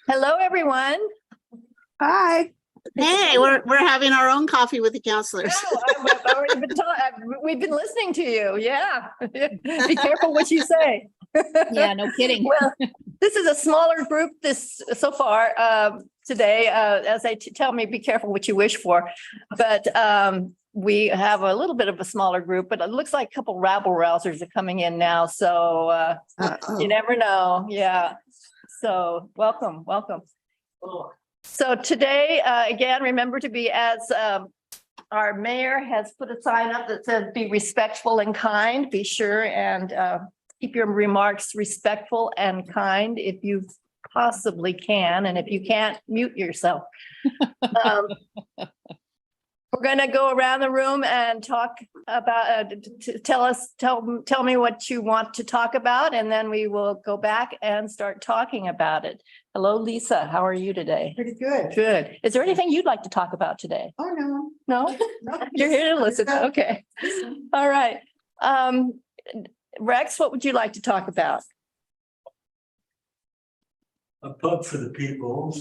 Hello, everyone. Hi. Hey, we're having our own coffee with the counselors. I've already been we've been listening to you. Yeah. Be careful what you say. Yeah, no kidding. Well, this is a smaller group so far today. As I tell me, be careful what you wish for. But we have a little bit of a smaller group, but it looks like a couple rabble rousers are coming in now. So you never know. Yeah. So welcome. So today, again, remember to be as our mayor has put a sign up that says be respectful and kind. Be sure and keep your remarks respectful and kind if you possibly can. And if you can't, mute yourself. We're going to go around the room and talk about, tell me what you want to talk about, and then we will go back and start talking about it. Hello, Lisa. How are you today? Pretty good. Good. Is there anything you'd like to talk about today? Oh, no. No? You're here to listen. Okay. All right. Rex, what would you like to talk about? A pub for the people,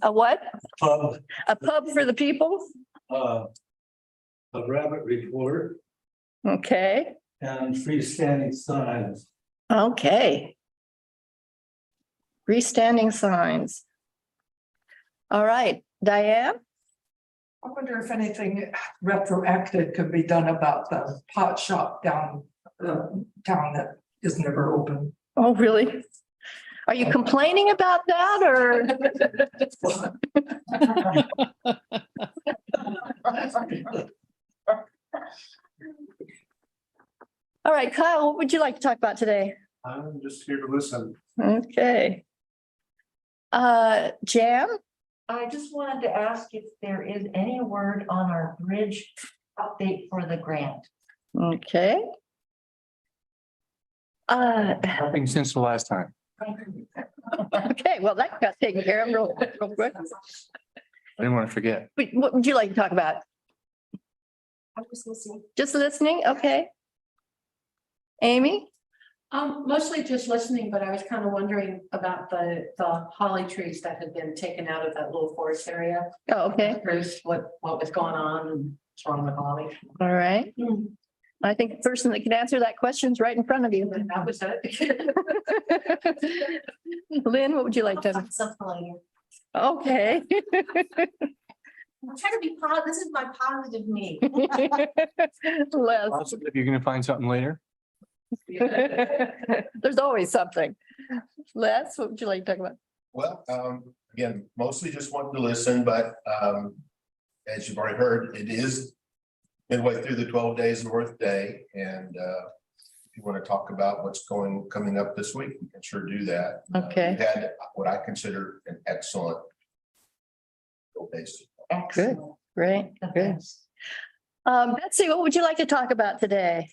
A what? pub, A pub for the people? a rabbit report Okay. and freestanding signs. Okay. Freestanding signs. All right, Diane? I wonder if anything retroactive could be done about the pot shop down town that is never open. Oh, really? Are you complaining about that or? All right, Kyle, what would you like to talk about today? I'm just here to listen. Okay. Jan? I just wanted to ask if there is any word on our bridge update for the grant. Okay. Nothing since the last time. Okay, well, that got taken care of real quick. I didn't want to forget. What would you like to talk about? I'm just listening. Just listening? Okay. Amy? Mostly just listening, but I was kind of wondering about the holly trees that had been taken out of that little forest area. Oh, okay. Bruce, what was going on and what's wrong with holly? All right. I think the person that can answer that question is right in front of you. That was it. Lynn, what would you like to? Something later. Okay. I'm trying to be positive. This is my positive me. Les. Positive you're going to find something later. There's always something. Les, what would you like to talk about? Well, again, mostly just wanting to listen, but as you've already heard, it is midway through the 12 days of Earth Day. And if you want to talk about what's coming up this week, we can sure do that. Okay. We had what I consider an excellent days. Good, great, good. Betsy, what would you like to talk about today?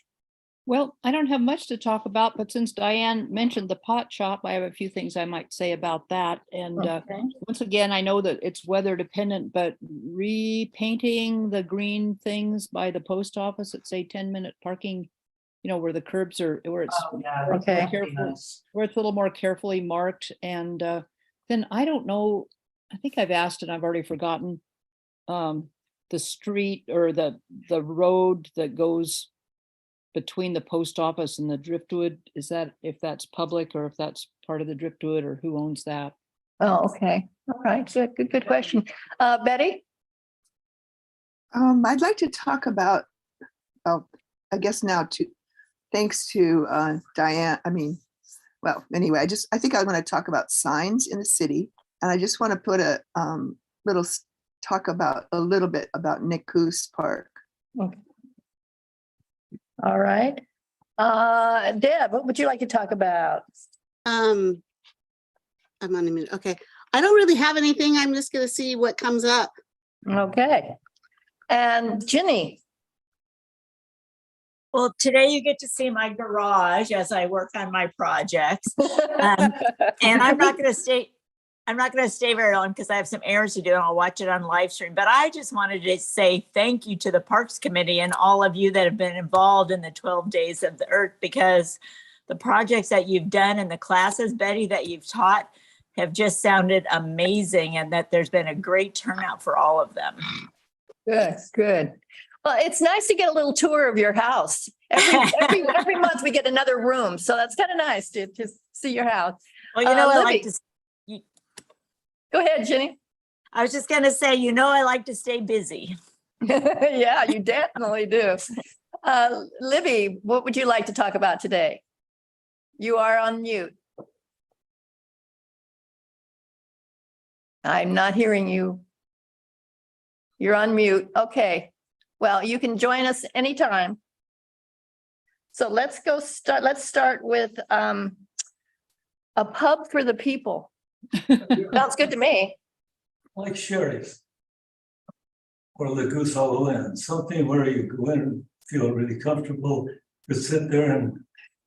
Well, I don't have much to talk about, but since Diane mentioned the pot shop, I have a few things I might say about that. And Okay. once again, I know that it's weather dependent, but repainting the green things by the post office at say 10-minute parking, where the curbs are, where it's Okay. where it's a little more carefully marked. And then I don't know, I think I've asked and I've already forgotten the street or the road that goes between the post office and the driftwood. Is that if that's public or if that's part of the driftwood or who owns that? Oh, okay. All right. Good question. Betty? I'd like to talk about, I guess now thanks to Diane, anyway, I think I want to talk about signs in the city. And I just want to put a little bit about Nick Coos Park. Okay. All right. Deb, what would you like to talk about? I'm on a minute. Okay. I don't really have anything. I'm just going to see what comes up. Okay. And Ginny? Well, today you get to see my garage as I work on my projects. And I'm not going to stay very long because I have some errands to do and I'll watch it on live stream. But I just wanted to say thank you to the Parks Committee and all of you that have been involved in the 12 Days of the Earth, because the projects that you've done and the classes, Betty, that you've taught have just sounded amazing and that there's been a great turnout for all of them. Good, good. Well, it's nice to get a little tour of your house. Every month we get another room, so that's kind of nice to see your house. Well, you know, I Libby. like to, Go ahead, Jenny. I was just gonna say, you know, I like to stay busy. Yeah, you definitely do. Libby, what would you like to talk about today? You are on mute. I'm not hearing you. You're on mute. Okay. Well, you can join us anytime. So let's start with a pub for the people. Sounds good to me. Like Sherry's. Or the Goose Hollow Inn, something where you go in, feel really comfortable, just sit there and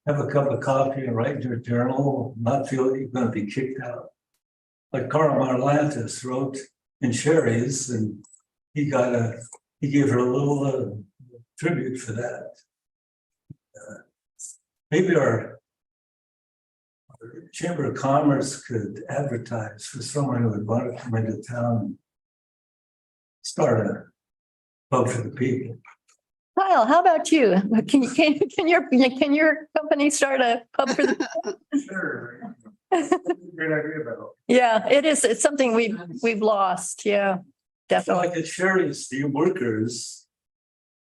have a cup of coffee and write your journal, not feel like you're gonna be kicked out. Like Carl Marlantis wrote in Sherry's, and he gave her a little tribute for that. Maybe our Chamber of Commerce could advertise for someone who would want to come into town and start a pub for the people. Kyle, how about you? Can your company start a pub for the people? Sure. Great idea, though. Yeah, it is. It's something we've lost. Yeah, So definitely. like at Sherry's, the workers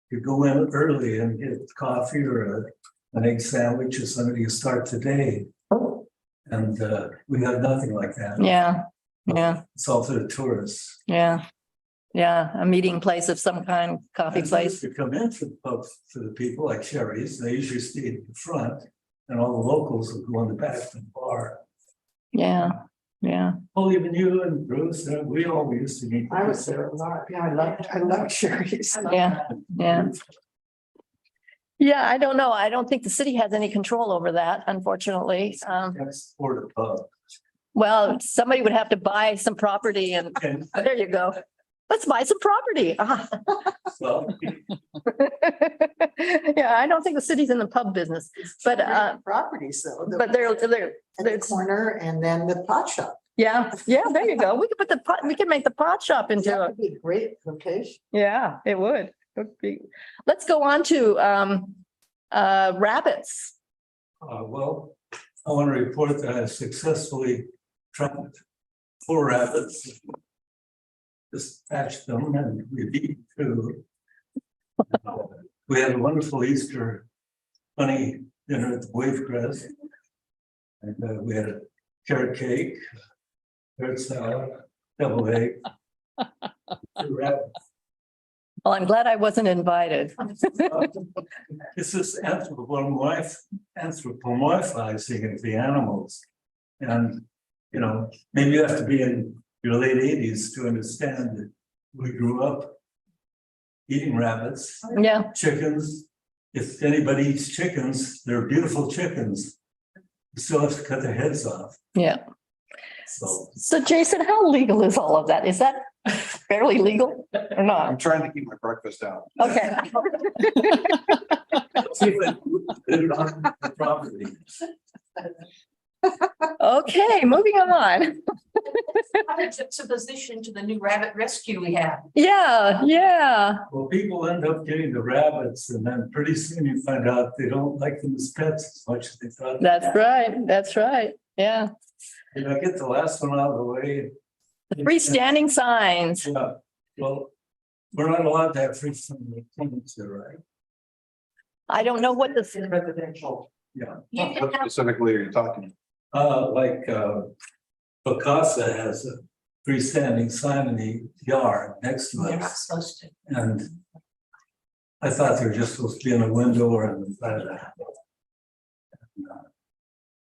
could go in early and get coffee or an egg sandwich or something to start today. And we have nothing like that. Yeah, yeah, It's all for the tourists. yeah. Yeah, a meeting place of some kind, coffee And place. to come in for the pub for the people like Sherry's, they usually stay at the front, and all the locals will go in the back of the bar. Yeah, yeah. Well, even you and Bruce, we all used to meet. I was there a lot. Yeah, I love Sherry's. Yeah, yeah. Yeah, I don't know. I don't think the city has any control over that, unfortunately. That's for the pub. Well, somebody would have to buy some property and And there you go. Let's buy some property. so Yeah, I don't think the city's in the pub business, but Properties though. but they're, At the it's, corner and then the pot shop. yeah, there you go. We could put the pot, we can make the pot shop into That a, would be a great location. yeah, it would. Let's go on to rabbits. well, I want to report that I successfully trapped 4 rabbits. Dispatched them and we beat 2. We had a wonderful Easter bunny dinner at the Wave Crest. And we had a carrot cake, carrot salad, double egg. 2 rabbits. Well, I'm glad I wasn't invited. This is anthropomorphizing of the animals. And, you know, maybe you have to be in your late 80s to understand that we grew up eating rabbits, Yeah, chickens. If anybody eats chickens, they're beautiful chickens. You still have to cut their heads off. yeah. So So Jason, how legal is all of that? Is that fairly legal or not? I'm trying to keep my breakfast down. Okay. see if they put it on the property. Okay, moving on. Juxtaposition to the new rabbit rescue we have. Yeah, yeah. Well, people end up getting the rabbits and then pretty soon you find out they don't like them as pets as much as they thought. That's right. That's right. Yeah. Did I get the last one out of the way? Freestanding signs. Yeah, well, we're not allowed to have freestanding tenants here, right? I don't know what this, Residential. Yeah. What specifically are you talking? Like Picasso has a freestanding sign in the yard next to They're not us. supposed to. And I thought they were just supposed to be in a window or in the side of the house.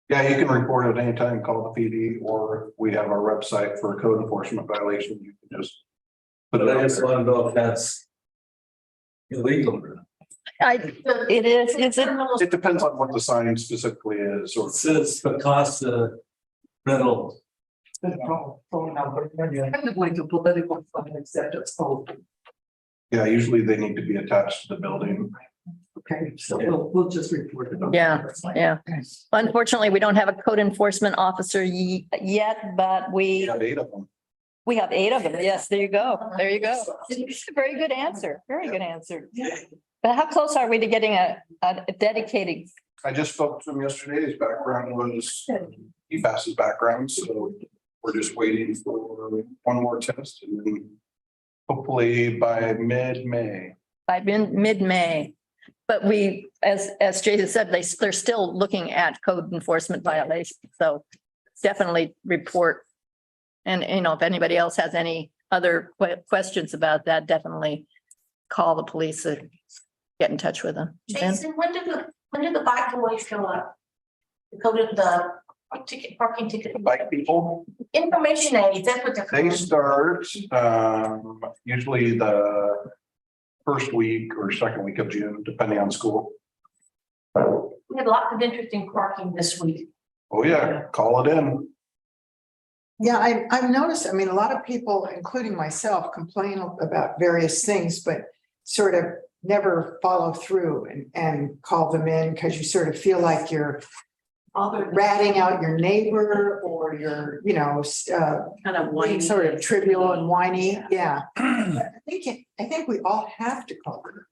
Yeah, you can report at any time, call the PD, or we have our website for a code enforcement violation. You can just put it But I out just there. want to know if that's illegal. it is, It depends on what the sign specifically is, or It says Picasso rental. Phone number. Kind of like a political sign, except it's old. yeah, usually they need to be attached to the building. Okay, so we'll just report it. Yeah, yeah. Unfortunately, we don't have a code enforcement officer yet, but We have 8 of them. we have 8 of them. Yes, there you go. There you go. Very good answer. Very good answer. But how close are we to getting a dedicated? I just spoke to him yesterday. His background was PFAS's background, so we're just waiting for one more test and then hopefully by mid-May. By mid-May. But we, as Jason said, they're still looking at code enforcement violations. So definitely report. And, you know, if anybody else has any other questions about that, definitely call the police or get in touch with them. Jason, when did the bike boys show up? The parking ticket. Bike people, Information aids, that's what they're they called. start usually the first week or second week of June, depending on school. We had lots of interesting parking this week. Oh, yeah, call it in. Yeah, I've noticed, I mean, a lot of people, including myself, complain about various things, but sort of never follow through and call them in because you sort of feel like you're ratting out your neighbor or you're, you know, Kind of being whiny. sort of trivial and whiny. Yeah. I think we all have to call them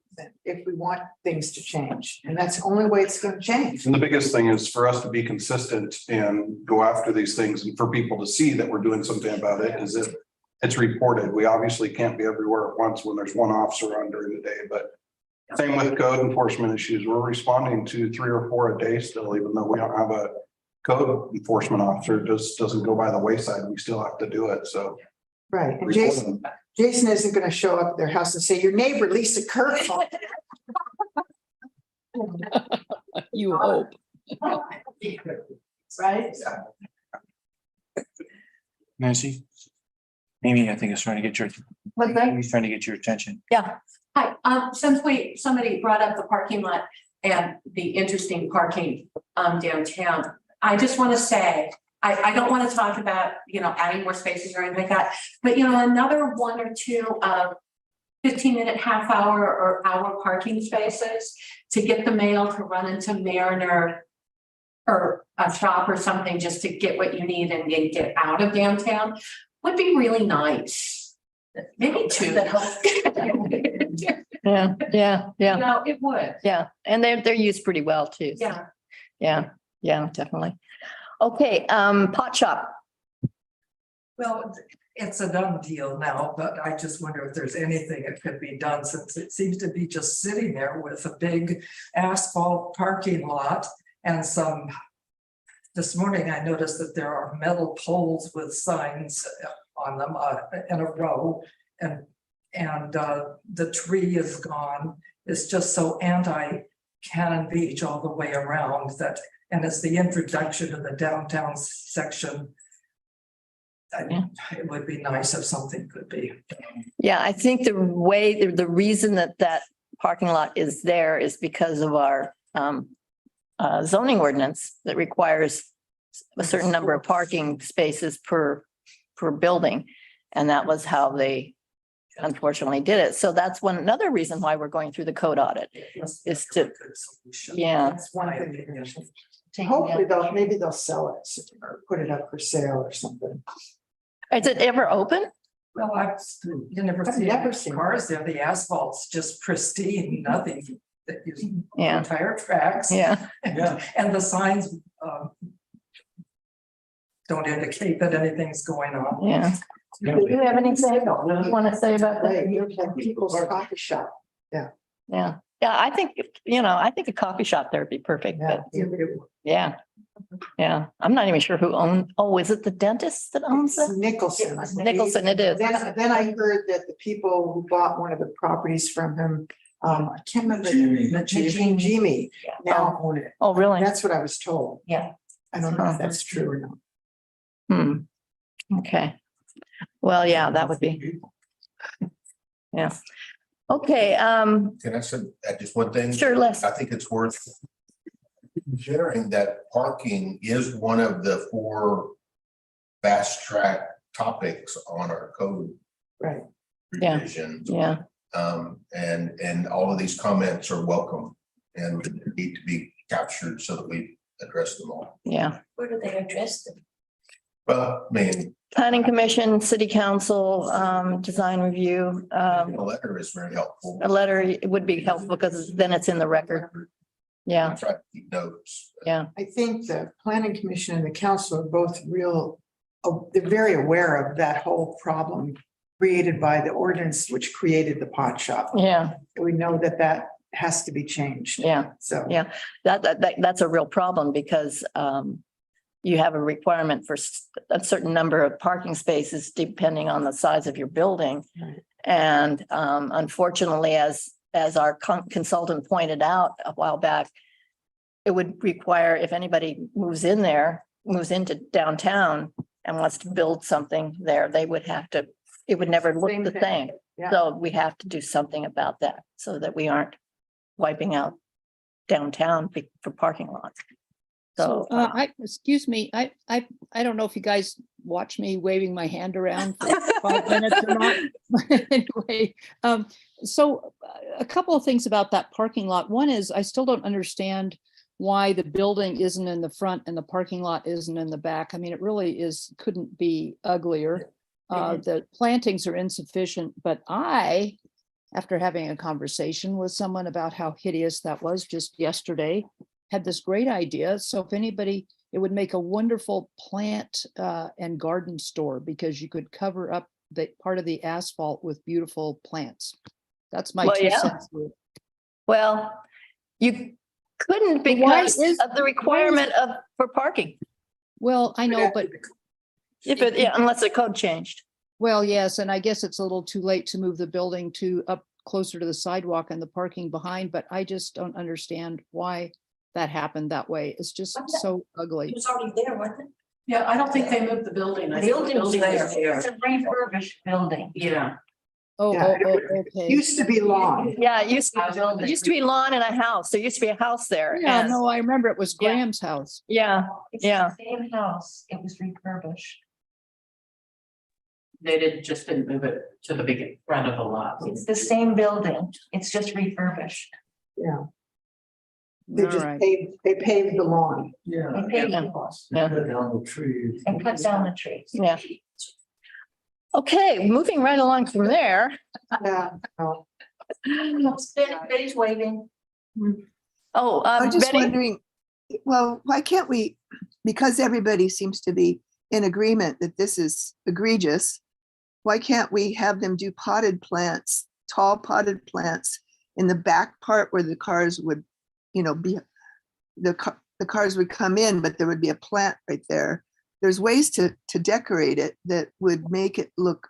if we want things to change. And that's the only way it's going to change. And the biggest thing is for us to be consistent and go after these things and for people to see that we're doing something about it is if it's reported. We obviously can't be everywhere at once when there's one officer on during the day, but same with code enforcement issues. We're responding to 3 or 4 a day still, even though we don't have a code enforcement officer. It just doesn't go by the wayside. We still have to do it. So. Right. And report them. Jason isn't going to show up at their house and say, your neighbor Lisa Kirk. You hope. Right? Nancy? Amy, I think is trying to get your, What's that? Amy's trying to get your attention. Yeah. Hi, since somebody brought up the parking lot and the interesting parking downtown, I just want to say, I don't want to talk about, you know, adding more spaces or anything like that, but you know, another 1 or 2 15-minute, half-hour or hour parking spaces to get the mail to run into Mariner or a shop or something just to get what you need and then get out of downtown would be really nice. Maybe 2. Yeah. No, it would. Yeah. And they're used pretty well too. So, Yeah. Yeah, definitely. Okay, pot shop. Well, it's a done deal now, but I just wonder if there's anything that could be done since it seems to be just sitting there with a big asphalt parking lot and some. This morning, I noticed that there are metal poles with signs on them in a row and the tree is gone. It's just so anti-Cannon Beach all the way around that, and it's the introduction to the downtown section. It would be nice if something could be. Yeah, I think the reason that parking lot is there is because of our zoning ordinance that requires a certain number of parking spaces per building. And that was how they unfortunately did it. So that's another reason why we're going through the code audit is to, yeah. That's one thing. Hopefully maybe they'll sell it or put it up for sale or something. Is it ever open? Well, I've never seen cars there. The asphalt's just pristine, nothing that you. Yeah. Tire tracks. Yeah. And the signs don't indicate that anything's going on. Yeah. Do you have anything you want to say about that? You're like people's coffee shop. Yeah. I think, a coffee shop there would be perfect, but yeah. I'm not even sure who is it the dentist that owns It's it? Nicholson. Nicholson, it is. Then I heard that the people who bought one of the properties from him, I can't remember. Jimmy now own it. Oh, really? That's what I was told. Yeah. I don't know if that's true or not. Okay. Well, yeah, that would be. Yeah. Okay, Can I say just one thing? sure, Les. I think it's worth sharing that parking is one of the 4 fast track topics on our code. Right. Yeah. Revisions. Yeah. And all of these comments are welcome. and need to be captured so that we address them all. Yeah. Where do they address them? Well, I mean, Planning Commission, City Council, design review, a letter is very helpful. a letter would be helpful because then it's in the record. Yeah, I try to keep notes. yeah, I think the planning commission and the council are both they're very aware of that whole problem created by the ordinance which created the pot shop. yeah, We know that that has to be changed. yeah. So. Yeah. That's a real problem because you have a requirement for a certain number of parking spaces depending on the size of your building. Right. And unfortunately, as our consultant pointed out a while back, it would require, if anybody moves into downtown and wants to build something there, they would have to, it would never look Same the thing. same. Yeah. So we have to do something about that so that we aren't wiping out downtown for parking lots. So, Excuse me, I don't know if you guys watch me waving my hand around for 5 minutes or not. Anyway, so a couple of things about that parking lot. One is I still don't understand why the building isn't in the front and the parking lot isn't in the back. I mean, it really couldn't be uglier. The plantings are insufficient, but after having a conversation with someone about how hideous that was just yesterday, had this great idea. So if anybody, it would make a wonderful plant and garden store because you could cover up the part of the asphalt with beautiful plants. That's my Well, 2 yeah. cents. well, you couldn't But why because is- of the requirement for parking. Well, I know, but Unless the code changed. well, yes, and I guess it's a little too late to move the building up closer to the sidewalk and the parking behind, but I just don't understand why that happened that way. It's just so ugly. It was already there, wasn't it? Yeah, I don't think they moved the building. I The think the building's building there. is there. It's a refurbished building. Yeah. Oh, Yeah. okay. Used to be lawn. Yeah, it used to be lawn and a house. There used to be a house there. Yeah, and- no, I remember it was Yeah. Graham's house. Yeah, It's yeah. the same house. It was refurbished. They didn't move it to the big front of the lot. It's the same building. It's just refurbished. Yeah. They All just right. paved the lawn. Yeah. They paid Yeah. people Yeah. Cut down the trees. and cut down the trees. Yeah. Okay, moving right along from there. Yeah. Oh. Betty's waving. Oh, I'm just Betty, wondering, well, why can't we, because everybody seems to be in agreement that this is egregious, why can't we have them do potted plants, tall potted plants in the back part where the cars would, be, the cars would come in, but there would be a plant right there. There's ways to decorate it that would make it look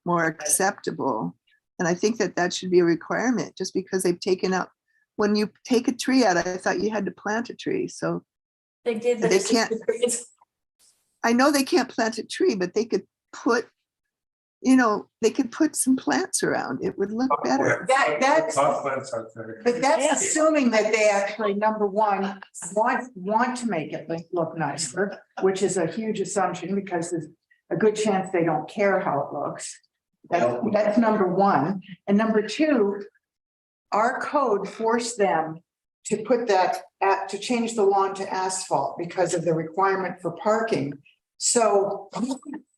more acceptable. And I think that should be a requirement, just because they've taken out, when you take a tree out, I thought you had to plant a tree. So They did. They can't- I know they can't plant a tree, but they could put, they could put some plants around. It would look better. That's, Pot plants out there. but that's assuming that they actually, number one, want to make it look nicer, which is a huge assumption because there's a good chance they don't care how it looks. That's number one. And number two, our code forced them to put to change the lawn to asphalt because of the requirement for parking. So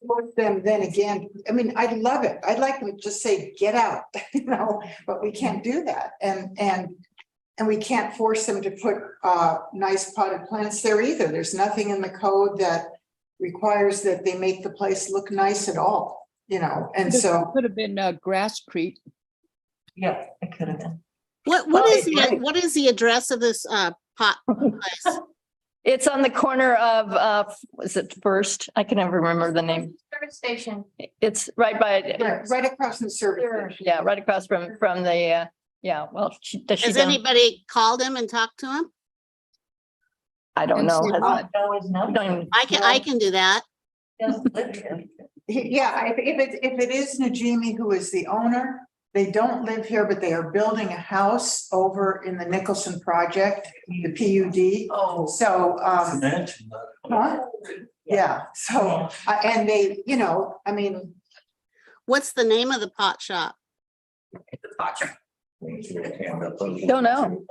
force them then again, I mean, I'd love it. I'd like them to just say, get out, but we can't do that. And we can't force them to put nice potted plants there either. There's nothing in the code that requires that they make the place look nice at all, and so. Could have been grasscrete. Yeah, it could have been. What is the address of this pot place? it's on the corner of, was it First? I can never remember the name. Service station. It's right by, Right across from the service. yeah, right across from the, well, does she Has don't, anybody called him and talked to him? I don't And know. say Has- what? Know his number. don't even- I can do that. Doesn't live here. Yeah, if it is Najimi who is the owner, they don't live here, but they are building a house over in the Nicholson project, the PUD. Oh. So, It's a mansion, not- huh? Yeah, so, and they, I mean, What's the name of the pot shop? Don't know.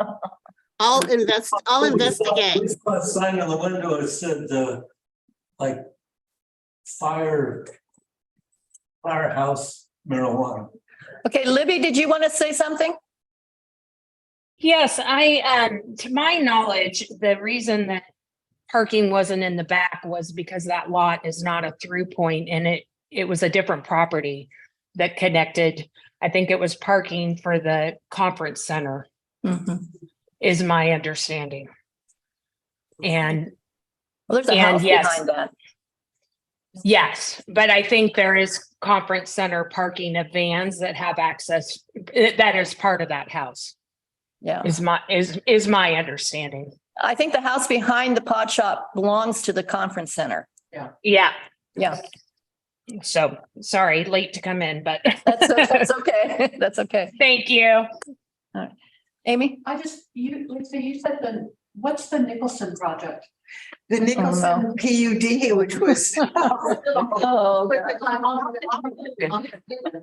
I'll investigate. We saw a sign on the window, it said, like, firehouse marijuana. Okay, Libby, did you want to say something? Yes, to my knowledge, the reason that parking wasn't in the back was because that lot is not a through point and it was a different property that connected. I think it was parking for the conference center is my understanding. And Well, there's a house yes. behind that. Yes, but I think there is conference center parking of vans that have access. That is part of that house. Yeah. Is my understanding. I think the house behind the pot shop belongs to the conference center. Yeah. Yeah. So sorry, late to come in, but That's okay. That's okay. Thank you. Amy? Lisa, you said what's the Nicholson project? The Nicholson PUD, which was. Oh,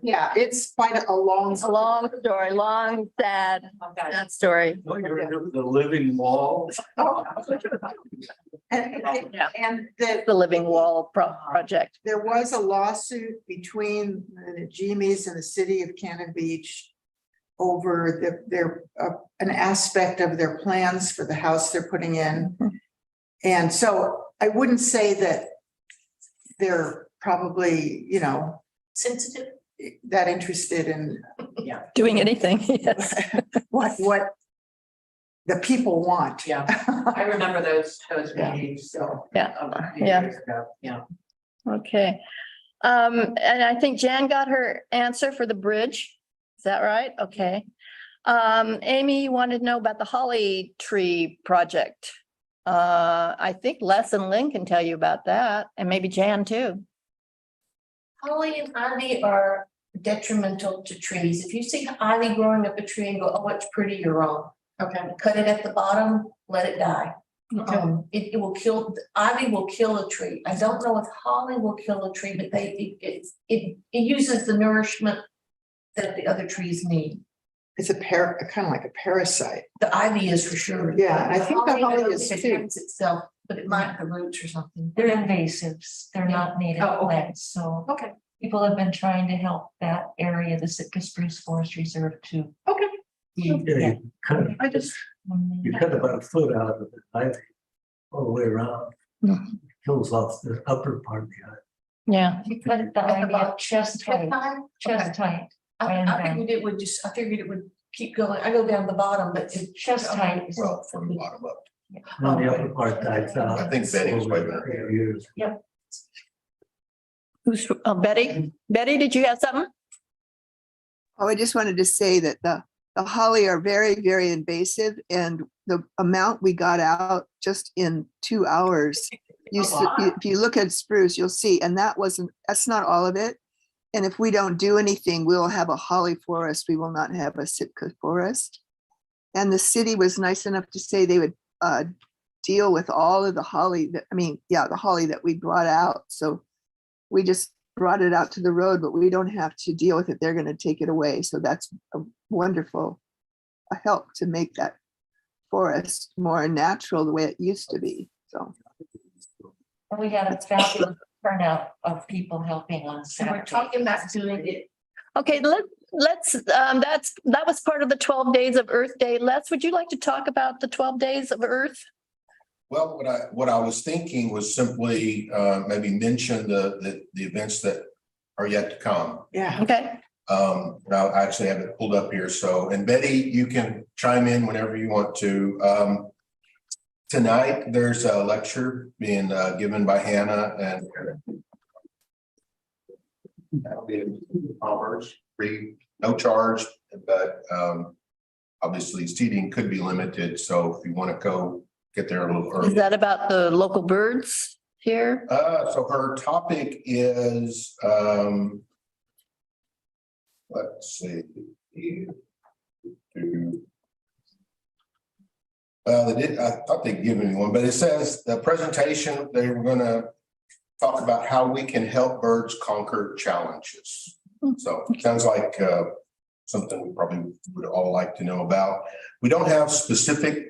Yeah, it's quite a long. it's a long story, long, sad story. The living wall. And The living wall project. there was a lawsuit between the Jimmys and the city of Cannon Beach over an aspect of their plans for the house they're putting in. And so I wouldn't say that they're probably, Sensitive. that interested in Doing anything, yes. what the people want. Yeah, I remember those Yeah. meetings, so. Yeah, a few yeah. years ago. Yeah. Okay. And I think Jan got her answer for the bridge. Is that right? Okay. Amy, you wanted to know about the holly tree project. I think Les and Lynn can tell you about that, and maybe Jan too. Holly and ivy are detrimental to trees. If you see ivy growing up a tree and go, oh, it's pretty, you're wrong. Okay, cut it at the bottom, let it die. It will kill, ivy will kill a tree. I don't know if holly will kill a tree, but it uses the nourishment that the other trees need. It's kind of like a parasite. The ivy is for sure. Yeah, and I think the holly is it too. attacks itself, but it might the roots or something. They're invasives. They're not native Oh, okay. plants, so. Okay. People have been trying to help that area, the Sitka Spruce Forest Reserve too. Okay. Yeah, you cut about a foot out of it, I think, all the way around. Kills off the upper part behind. Yeah. You cut it the ivy up chest height, chest height. I figured it would keep going. I go down the bottom, but it's Chest height is. Well, from the bottom up. And the upper part dies out. I think Betty was waving her hand. Years. Who's, Betty? Betty, did you have something? Oh, I just wanted to say that the holly are very, very invasive, and the amount we got out just in 2 hours. If you look at spruce, you'll see, and that's not all of it. And if we don't do anything, we'll have a holly forest. We will not have a Sitka forest. And the city was nice enough to say they would deal with all of the holly the holly that we brought out. So we just brought it out to the road, but we don't have to deal with it. They're going to take it away. So that's a wonderful help to make that forest more natural the way it used to be. So We had a fabulous turnout of people helping on And Saturday. we're talking about doing it. Okay, let's, that was part of the 12 days of Earth Day. Les, would you like to talk about the 12 days of Earth? Well, what I was thinking was simply maybe mention the events that are yet to come. Yeah. Okay. Now I actually have it pulled up here. So, and Betty, you can chime in whenever you want to. Tonight, there's a lecture being given by Hannah, and that'll be in hours, free, no charge, but obviously seating could be limited. So if you want to go get there a little Is early. that about the local birds here? So her topic is, let's see. I thought they'd given me one, but it says the presentation, they were gonna talk about how we can help birds conquer challenges. So it sounds like something we probably would all like to know about. We don't have specific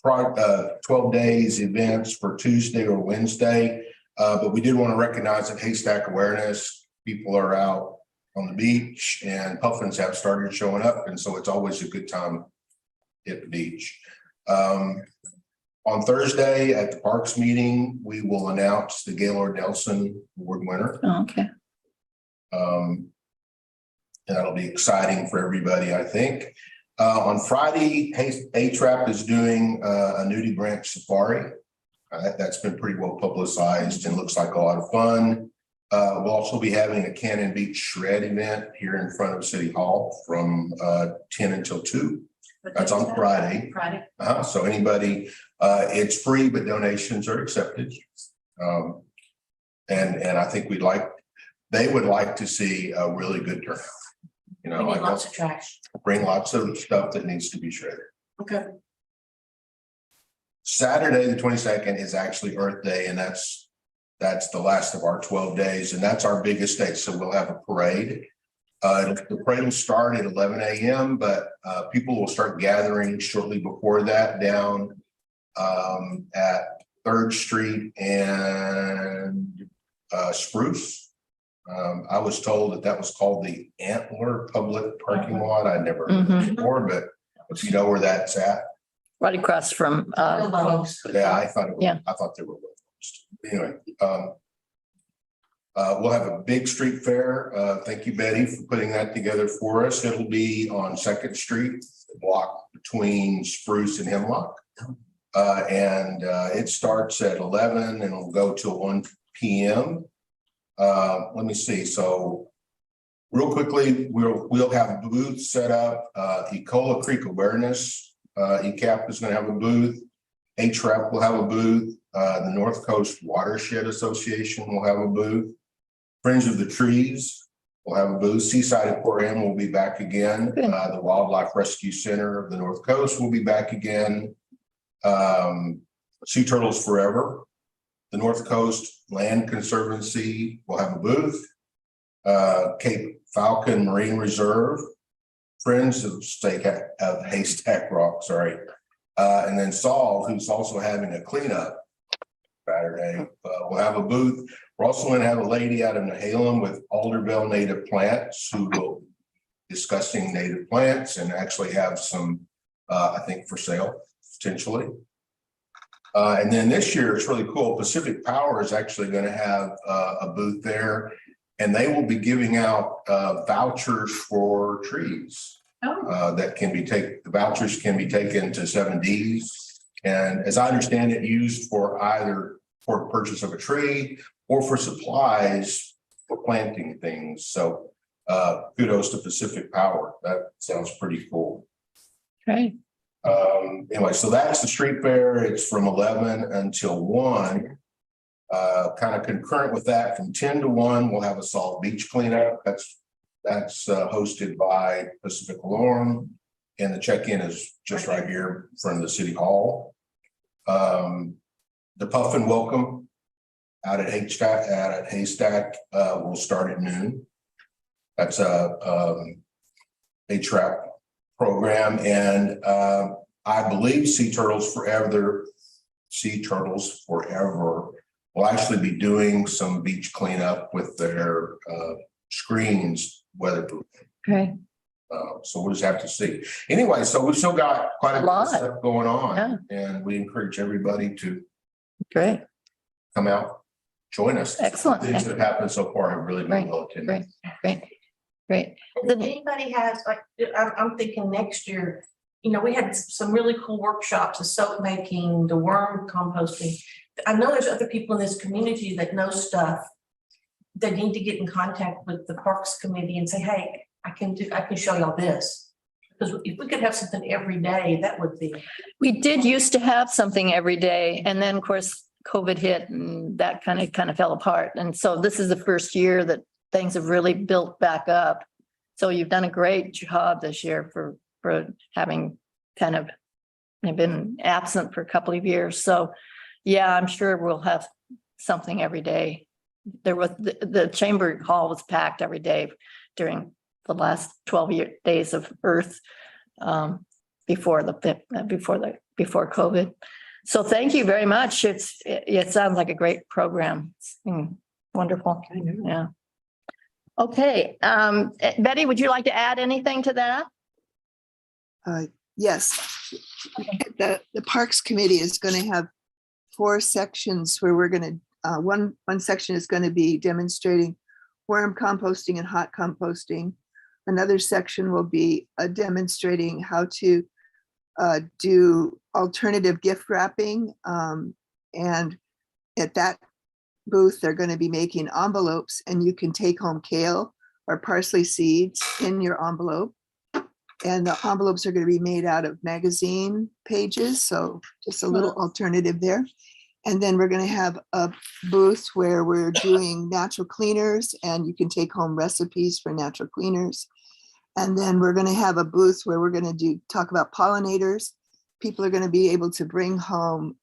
12 days events for Tuesday or Wednesday. But we did want to recognize that Haystack Awareness, people are out on the beach and puffins have started showing up. And so it's always a good time at the beach. On Thursday at the Parks meeting, we will announce the Gaylord Nelson Award winner. Oh, okay. And that'll be exciting for everybody, I think. On Friday, A-Trap is doing a Nudie Branch Safari. That's been pretty well publicized and looks like a lot of fun. We'll also be having a Cannon Beach Shred event here in front of City Hall from 10 until 2. That's on Friday. So anybody, it's free, but donations are accepted. And I think they would like to see a really good turnout. You know, We need like lots of trash. bring lots of stuff that needs to be shredded. Okay. Saturday, the 22nd is actually Earth Day, and that's the last of our 12 days, and that's our biggest day. So we'll have a parade. The parade will start at 11 a.m., but people will start gathering shortly before that down at 3rd Street and Spruce. I was told that was called the Antler Public Parking Lot. I never heard of it before, but if you know where that's at. Right across from, Yeah, I thought they were well close. Anyway, we'll have a big street fair. Thank you, Betty, for putting that together for us. It'll be on 2nd Street, the block between Spruce and Hemlock. And it starts at 11 and it'll go till 1 p.m. Let me see. So real quickly, we'll have booths set up. Ecola Creek Awareness, ECAP is going to have a booth. A-Trap will have a booth. The North Coast Watershed Association will have a booth. Friends of the Trees will have a booth. Seaside Aquarium will be back again. The Wildlife Rescue Center of the North Coast will be back again. Sea Turtles Forever. The North Coast Land Conservancy will have a booth. Cape Falcon Marine Reserve. Friends of Haystack Rock, sorry. And then Saul, who's also having a cleanup Saturday, will have a booth. We're also going to have a lady out of Nehalem with Alderville Native Plants who will be discussing native plants and actually have some, I think, for sale potentially. And then this year, it's really cool. Pacific Power is actually going to have a booth there, and they will be giving out vouchers for trees. That can be the vouchers can be taken to 7Ds. And as I understand it, used for either for purchase of a tree or for supplies for planting things. So kudos to Pacific Power. That sounds pretty cool. Okay. Anyway, so that's the street fair. It's from 11 until 1. Kind of concurrent with that, from 10 to 1, we'll have a Salt Beach cleanup. That's hosted by Pacific Alarm, and the check-in is just right here from the City Hall. The Puffin Welcome out at Haystack will start at noon. That's a trap program, and I believe Sea Turtles Forever will actually be doing some beach cleanup with their screens weatherproof. Okay. So we'll just have to see. Anyway, so we've still got quite a bit of stuff going on, and we encourage everybody to come out, join us. Excellent. Things that have happened so far have really been well attended. Great. If anybody has, like, I'm thinking next year, you know, we had some really cool workshops, the soap making, the worm composting. I know there's other people in this community that know stuff that need to get in contact with the Parks Committee and say, hey, I can show y'all this. Because if we could have something every day, that would be. We did used to have something every day, and then of course COVID hit and that kind of fell apart. And so this is the first year that things have really built back up. So you've done a great job this year for having kind of been absent for a couple of years. So yeah, I'm sure we'll have something every day. There was the chamber hall was packed every day during the last 12 days of Earth before the before COVID. So thank you very much. It sounds like a great program. Wonderful. Yeah. Okay, Betty, would you like to add anything to that? Yes, the Parks Committee is going to have 4 sections where we're going to, one section is going to be demonstrating worm composting and hot composting. Another section will be demonstrating how to do alternative gift wrapping. And at that booth, they're going to be making envelopes, and you can take home kale or parsley seeds in your envelope. And the envelopes are going to be made out of magazine pages, so just a little alternative there. And then we're going to have a booth where we're doing natural cleaners, and you can take home recipes for natural cleaners. And then we're going to have a booth where we're going to talk about pollinators. People are going to be able to bring home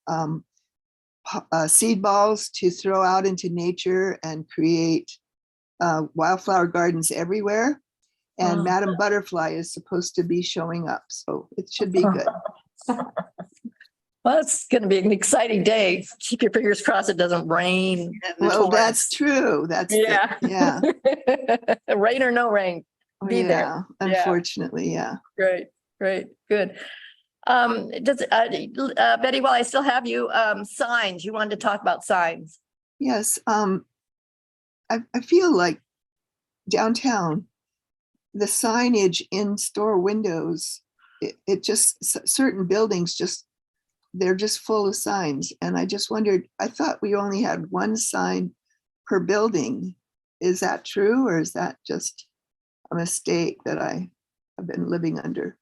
seed balls to throw out into nature and create wildflower gardens everywhere. And Madam Butterfly is supposed to be showing up, so it should be good. Well, it's going to be an exciting day. Keep your fingers crossed it doesn't rain. Well, that's true. That's Yeah. yeah. Rain or no rain, be there. Yeah, unfortunately, yeah. Great, good. Betty, while I still have you, signs, you wanted to talk about signs. Yes, I feel like downtown, the signage in store windows, it just, certain buildings just, they're just full of signs. And I just wondered, I thought we only had 1 sign per building. Is that true, or is that just a mistake that I have been living under?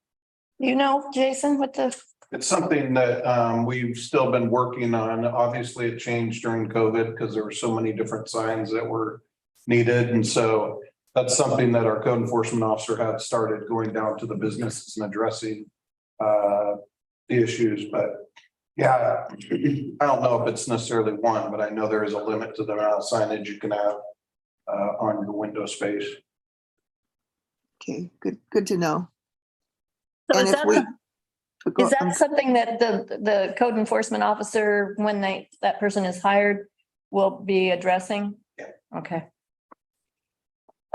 You know, Jason, what the? It's something that we've still been working on. Obviously, it changed during COVID because there were so many different signs that were needed. And so that's something that our code enforcement officer had started going down to the businesses and addressing the issues. But yeah, I don't know if it's necessarily 1, but I know there is a limit to the amount of signage you can have on your window space. Okay, good to know. So And is if we, is that something that the code enforcement officer, when that person is hired, will be addressing? Yeah. Okay.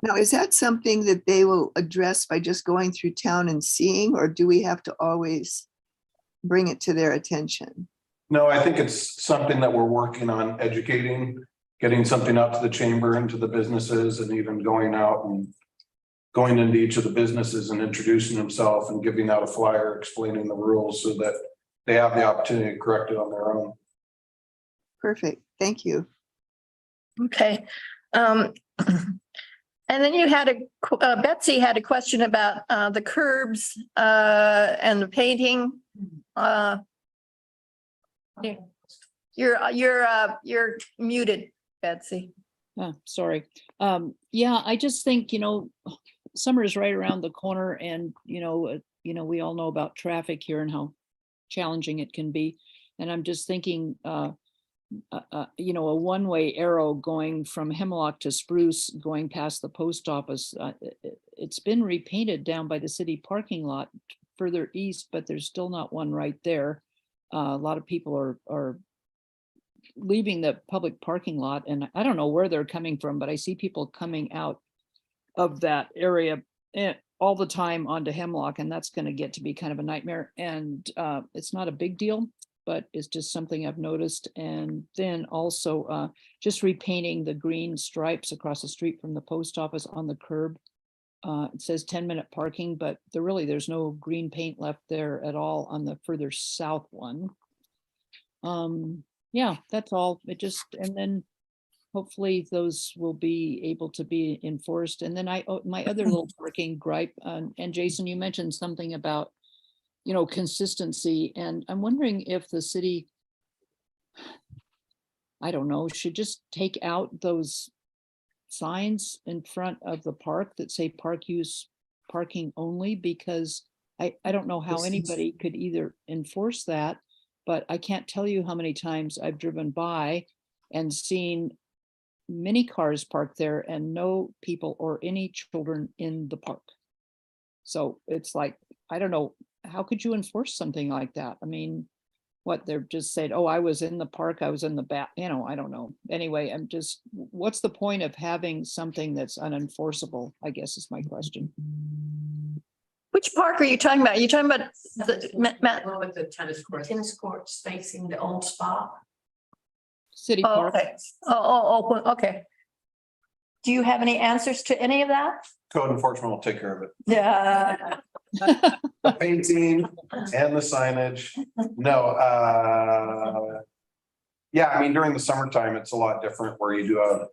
now, is that something that they will address by just going through town and seeing, or do we have to always bring it to their attention? No, I think it's something that we're working on educating, getting something out to the chamber and to the businesses, and even going out and going into each of the businesses and introducing himself and giving out a flyer explaining the rules so that they have the opportunity to correct it on their own. Perfect, thank you. Okay. And then you had Betsy had a question about the curbs and the painting. You're muted, Betsy. Oh, sorry. Yeah, I just think, summer is right around the corner, and, we all know about traffic here and how challenging it can be. And I'm just thinking, a one-way arrow going from Hemlock to Spruce, going past the post office. It's been repainted down by the city parking lot further east, but there's still not one right there. A lot of people are leaving the public parking lot, and I don't know where they're coming from, but I see people coming out of that area all the time onto Hemlock, and that's going to get to be kind of a nightmare. And it's not a big deal, but it's just something I've noticed. And then also just repainting the green stripes across the street from the post office on the curb. It says 10-minute parking, but there's no green paint left there at all on the further south one. Yeah, that's all. And then hopefully those will be able to be enforced. And then my other little parking gripe, and Jason, you mentioned something about, consistency. And I'm wondering if the city, I don't know, should just take out those signs in front of the park that say park use parking only, because I don't know how anybody could either enforce that. But I can't tell you how many times I've driven by and seen many cars parked there and no people or any children in the park. So it's like, I don't know how could you enforce something like that? I mean, what, they're just said, oh, I was in the park, I was in the back, you know, I don't know. Anyway, I'm just, what's the point of having something that's unenforceable, I guess is my question. Which park are you talking about? Are you talking about Matt? Well, with the tennis court. Tennis courts facing the old spa. City Oh, park. okay. Okay. Do you have any answers to any of that? Code enforcement will take care of it. Yeah. The painting and the signage. No, yeah, I mean, during the summertime, it's a lot different where you do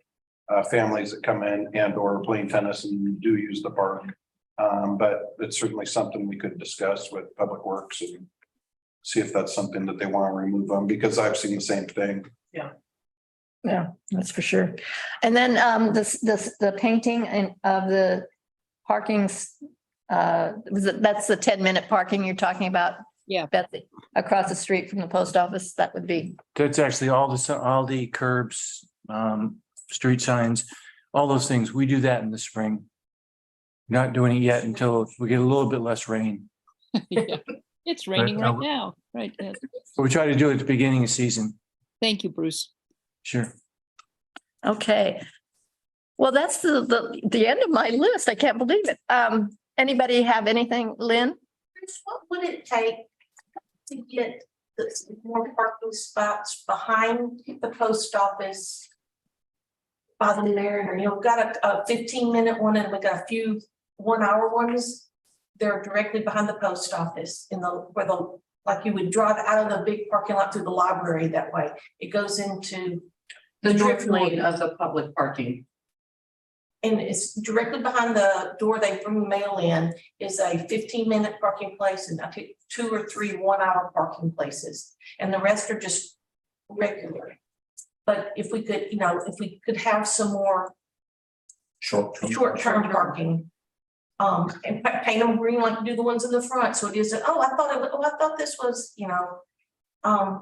have families that come in and or playing tennis and do use the park. But it's certainly something we could discuss with Public Works and see if that's something that they want to remove them, because I've seen the same thing. Yeah, that's for sure. And then the painting of the parkings, that's the 10-minute parking you're talking about? Yeah. Betsy, across the street from the post office, that would be. That's actually all the curbs, street signs, all those things. We do that in the spring. Not doing it yet until we get a little bit less rain. Yeah. It's raining right now, right? Yes. So we try to do it at the beginning of season. Thank you, Bruce. Sure. Okay. Well, that's the end of my list. I can't believe it. Anybody have anything, Lynn? What would it take to get more parking spots behind the post office? By the Mariner, you know, we've got a 15-minute one and we got a few 1-hour ones. They're directly behind the post office like you would drive out of the big parking lot to the library that way. It goes into The north lane of the public parking. and it's directly behind the door they bring mail in is a 15-minute parking place and I think 2 or 3 1-hour parking places. And the rest are just regular. But if we could, you know, if we could have some more short-term parking. And paint them green like you do the ones in the front. So it isn't, I thought this was, you know. I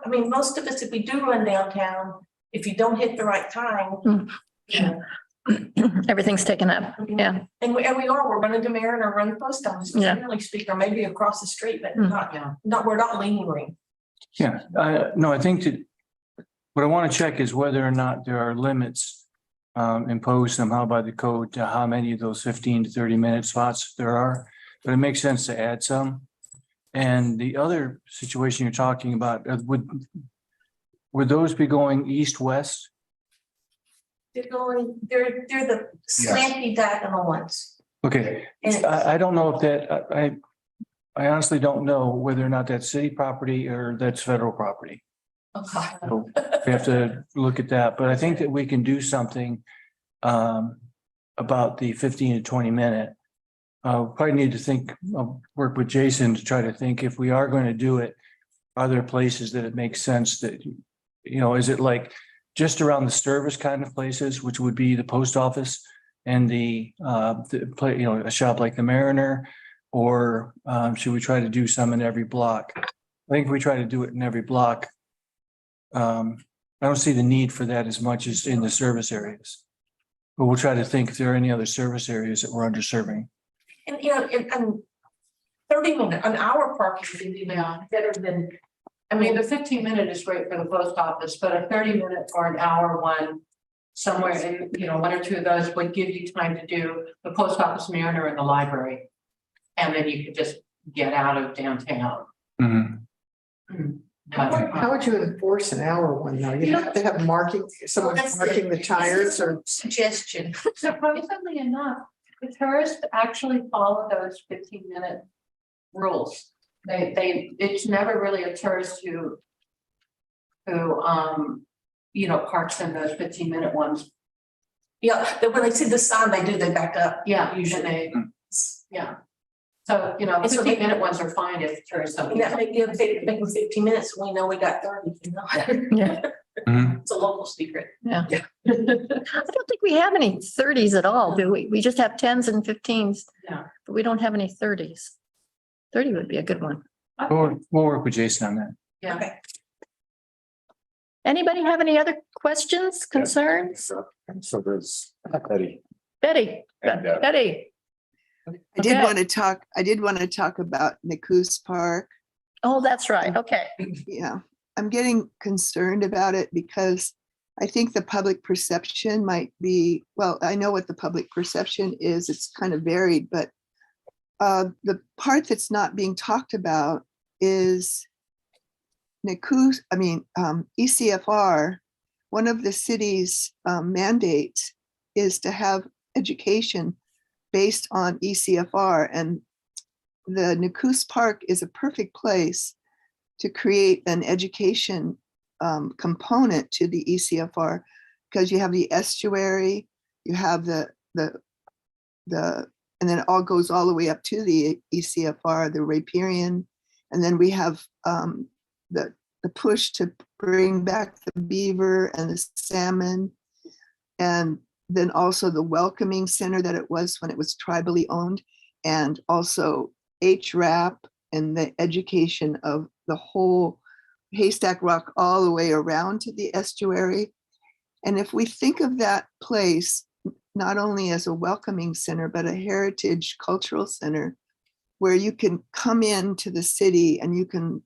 mean, most of us, if we do run downtown, if you don't hit the right time. You know, Everything's taken up. Yeah. And we're running to Mariner, run the post office, Yeah. generally speaking, or maybe across the street, but Mm. we're not lingering. Yeah, no, I think that what I want to check is whether or not there are limits imposed somehow by the code to how many of those 15 to 30-minute spots there are. But it makes sense to add some. And the other situation you're talking about, would those be going east-west? They're the slanty diagonal ones. Okay, And I don't know if that, I honestly don't know whether or not that's city property or that's federal property. okay. So we have to look at that, but I think that we can do something about the 15 to 20 minute. Probably need to think, work with Jason to try to think if we are going to do it, are there places that it makes sense that, you know, is it like just around the service kind of places, which would be the post office and the play, you know, a shop like the Mariner, or should we try to do some in every block? I think if we try to do it in every block, I don't see the need for that as much as in the service areas. But we'll try to think if there are any other service areas that we're underserving. And you know, and 30-minute, an hour parking is even better than. I mean, the 15-minute is great for the post office, but a 30-minute or an hour one somewhere in, you know, 1 or 2 of those would give you time to do the post office, Mariner, and the library. And then you could just get out of downtown. Mhm. How would you enforce an hour one though? You have to have marking, someone marking the tires or. Suggestion. Surprisingly enough, the tourists actually follow those 15-minute rules. It's never really a tourist who you know, parks in those 15-minute ones. Yeah, when they see the sign, they back up. Yeah, Usually. yeah. So, you know, It's 15-minute ones are fine if tourists don't. And that make you make them 15 minutes, we know we got 30, you know. Yeah. Mhm. It's a local secret. Yeah. I don't think we have any 30s at all, do we? We just have 10s and 15s. Yeah. But we don't have any 30s. 30 would be a good one. We'll work with Jason on that. Yeah. Okay. Anybody have any other questions, concerns? And so there's Betty. Betty, And, Betty. I did Okay. want to talk about Nicoos Park. Oh, that's right. Okay. Yeah, I'm getting concerned about it because I think the public perception might be, well, I know what the public perception is. It's kind of varied, but the part that's not being talked about is ECFR. One of the city's mandates is to have education based on ECFR, and the Nicoos Park is a perfect place to create an education component to the ECFR, because you have the estuary, you have the and then it all goes all the way up to the ECFR, the riparian, and then we have the push to bring back the beaver and the salmon, and then also the welcoming center that it was when it was tribally owned, and also HRAP and the education of the whole Haystack Rock all the way around to the estuary. And if we think of that place not only as a welcoming center, but a heritage cultural center where you can come into the city and you can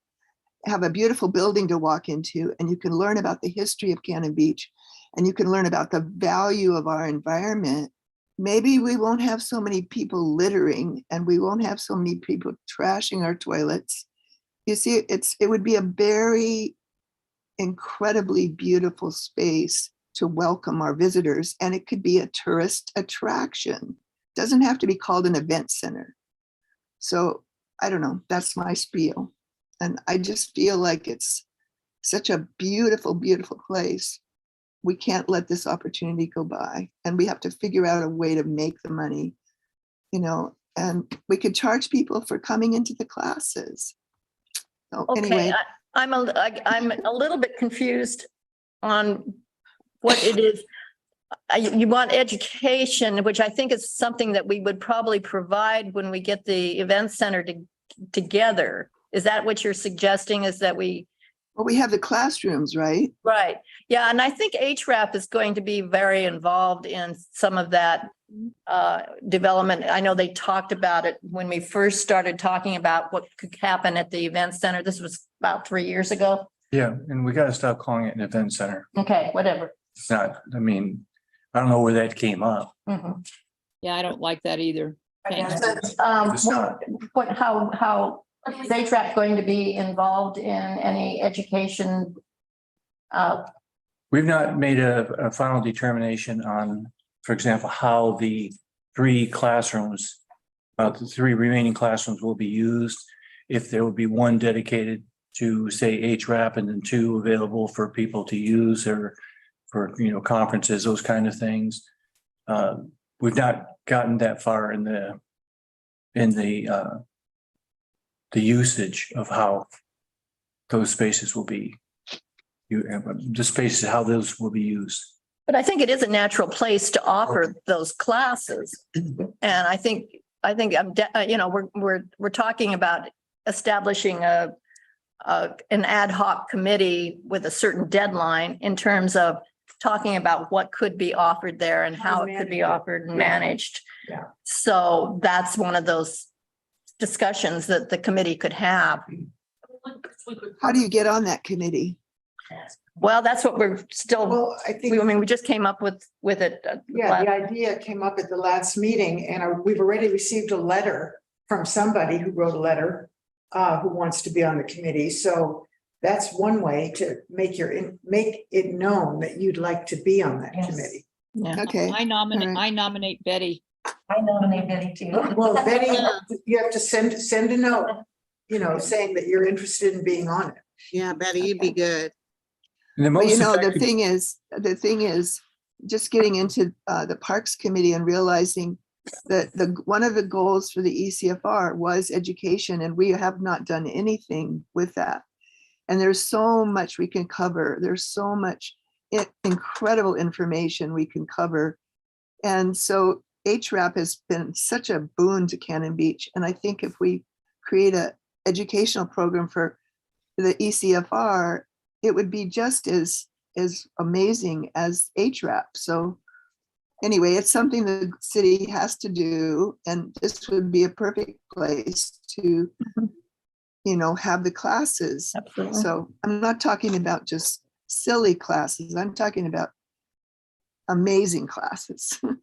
have a beautiful building to walk into, and you can learn about the history of Cannon Beach, and you can learn about the value of our environment, maybe we won't have so many people littering and we won't have so many people trashing our toilets. You see, it would be a very incredibly beautiful space to welcome our visitors, and it could be a tourist attraction. Doesn't have to be called an event center. So I don't know, that's my spiel. And I just feel like it's such a beautiful, beautiful place. We can't let this opportunity go by, and we have to figure out a way to make the money, and we could charge people for coming into the classes. So Okay, anyway, I'm a little bit confused on what it is. You want education, which I think is something that we would probably provide when we get the event center together. Is that what you're suggesting, is that we? well, we have the classrooms, right? Right. Yeah. And I think HRAP is going to be very involved in some of that development. I know they talked about it when we first started talking about what could happen at the event center. This was about 3 years ago. Yeah, and we gotta stop calling it an event center. Okay, whatever. It's not, I don't know where that came up. Mhm. Yeah, I don't like that either. Thanks. It's not. How is HRAP going to be involved in any education? We've not made a final determination on, for example, how the three classrooms, the three remaining classrooms will be used. If there will be one dedicated to, say, HRAP, and then two available for people to use, or for, conferences, those kind of things. We've not gotten that far in the usage of how those spaces will be, the spaces, how those will be used. But I think it is a natural place to offer those classes. And I think we're talking about establishing an ad hoc committee with a certain deadline in terms of talking about what could be offered there and how it could be offered and managed. Yeah. So that's one of those discussions that the committee could have. How do you get on that committee? Well, that's what we're still, Well, I think. we just came up with it. Yeah, the idea came up at the last meeting, and we've already received a letter from somebody who wrote a letter who wants to be on the committee. So that's one way to make it known that you'd like to be on that Yes. committee. Yeah. Okay. I nominate Betty. I nominate Betty too. Well, Betty, you have to send a note, saying that you're interested in being on it. Yeah, Betty, you'd be good. And the But most the effective- thing is just getting into the Parks Committee and realizing that one of the goals for the ECFR was education, and we have not done anything with that. And there's so much we can cover. There's so much incredible information we can cover. And so HRAP has been such a boon to Cannon Beach. And I think if we create an educational program for the ECFR, it would be just as amazing as HRAP. So anyway, it's something the city has to do, and this would be a perfect place to, have the classes. Absolutely. So I'm not talking about just silly classes. I'm talking about amazing classes, in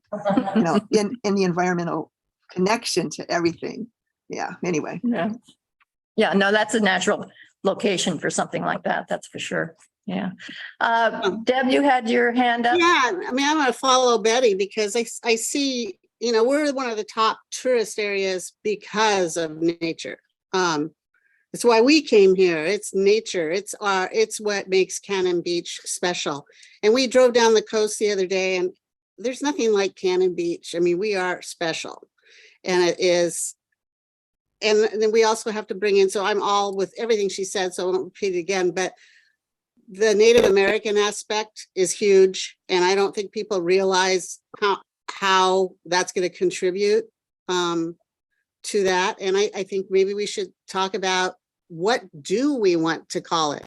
the environmental connection to everything. Yeah, anyway. Yeah. Yeah, no, that's a natural location for something like that. That's for sure. Yeah. Deb, you had your hand up? Yeah, I mean, I'm gonna follow Betty because I see, we're one of the top tourist areas because of nature. It's why we came here. It's nature. It's what makes Cannon Beach special. And we drove down the coast the other day and there's nothing like Cannon Beach. I mean, we are special. And it is, and then we also have to bring in, so I'm all with everything she said, so I won't repeat it again, but the Native American aspect is huge. And I don't think people realize how that's going to contribute to that. And I think maybe we should talk about what do we want to call it?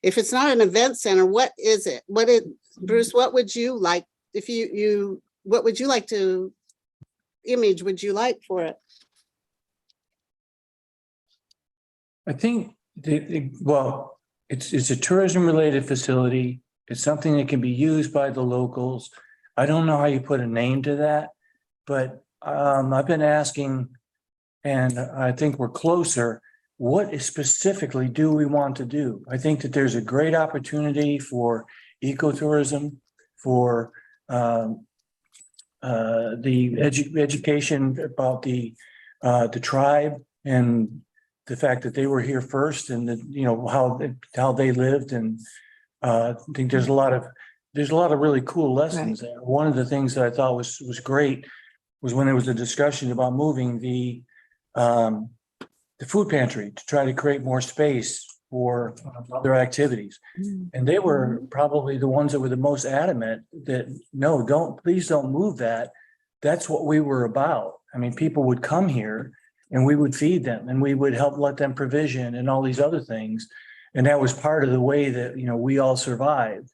If it's not an event center, what is it? Bruce, what would you like if what would you like to image would you like for it? I think well, it's a tourism related facility. It's something that can be used by the locals. I don't know how you put a name to that, but I've been asking, and I think we're closer. What specifically do we want to do? I think that there's a great opportunity for ecotourism, for the education about the tribe and the fact that they were here first, and that how they lived, and I think there's a lot of really cool lessons there. One of the things that I thought was great was when there was a discussion about moving the food pantry to try to create more space for other activities. And they were probably the ones that were the most adamant that, no, please don't move that. That's what we were about. I mean, people would come here and we would feed them and we would help let them provision and all these other things. And that was part of the way that, we all survived.